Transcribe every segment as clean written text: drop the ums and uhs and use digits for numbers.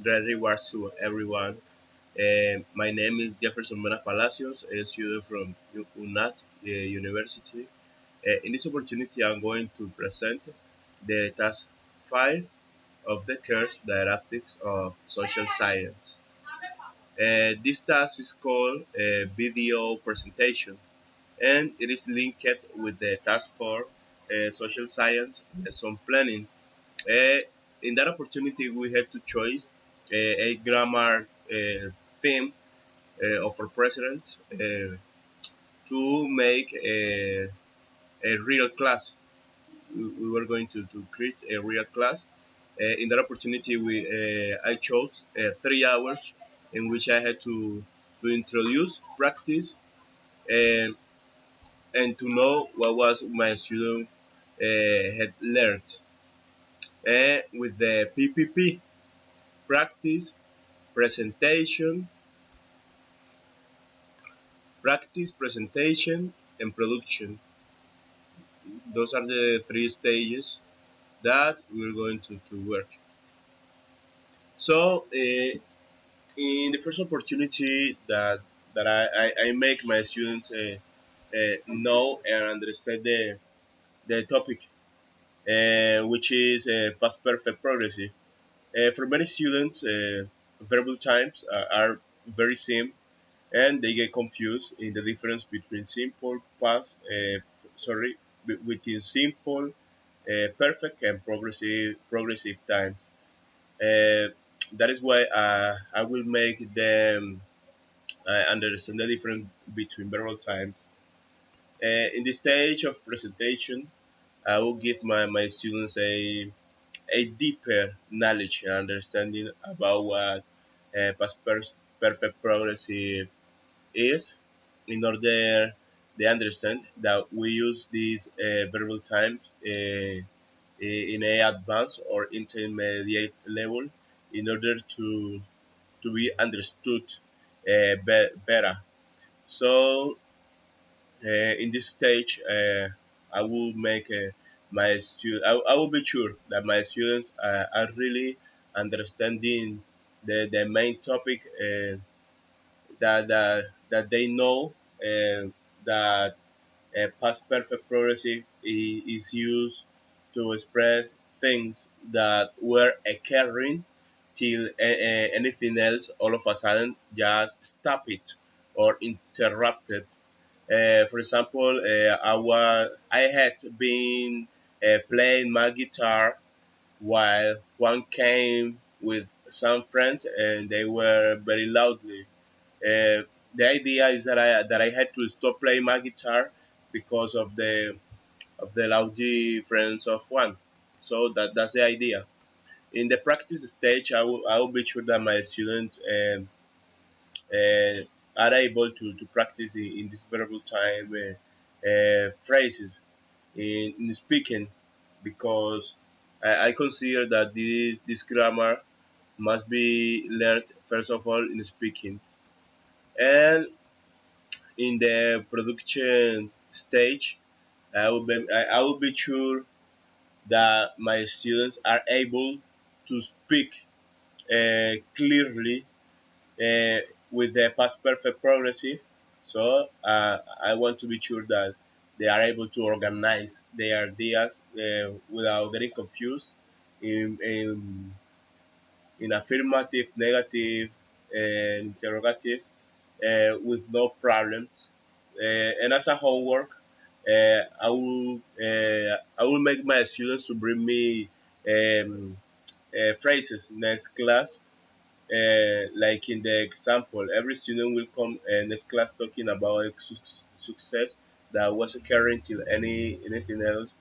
Great rewards to everyone. My name is Jefferson Mena Palacios, a student from UNAT University. In this opportunity, I'm going to present the task 5 of the course Didactics of Social Science. This task is called video presentation, and it is linked with the task 4 Social Science lesson planning. Uh, in that opportunity, we had to choose a grammar theme of our president to make a real class. We were going to create a real class. In that opportunity, I chose 3 hours in which I had to introduce, practice, and, and to know what was my student had learned. With the PPP, practice, presentation, presentation, and production. Those are the 3 stages that we're going to work. So, in the first opportunity that I make my students know and understand the topic, which is past perfect progressive. For many students, verbal times are very simple and they get confused in the difference between simple past, between simple, perfect, and progressive times. Uh, that is why I will make them understand the difference between verbal times. In the stage of presentation, I will give my students a deeper knowledge and understanding about what perfect progressive is in order they understand that we use these verbal times in a advanced or intermediate level in order to be understood better. So in this stage, I will make I will be sure that my students are really understanding the main topic that they know that past perfect progressive is used to express things that were occurring till anything else all of a sudden just stop it or interrupt it. For example, I had been playing my guitar while one came with some friends and they were very loudly. The idea is that I had to stop playing my guitar because of the loud friends of one. So that's the idea. In the practice stage, I will be sure that my students uh, are able to practice in this variable time phrases in speaking because I consider that this grammar must be learned first of all in speaking and in the production stage I will be sure that my students are able to speak clearly uh, with the past perfect progressive. So I want to be sure that they are able to organize their ideas without getting confused in affirmative, negative, and interrogative with no problems. And as a homework, I will make my students to bring me phrases next class. Like in the example, every student will come next class talking about a success that was occurring till anything else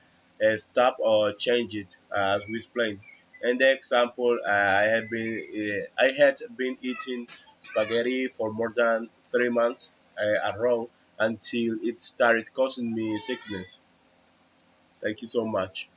stop or change it as we explained. And the example, I had been eating spaghetti for more than 3 months a row until it started causing me sickness. Thank you so much.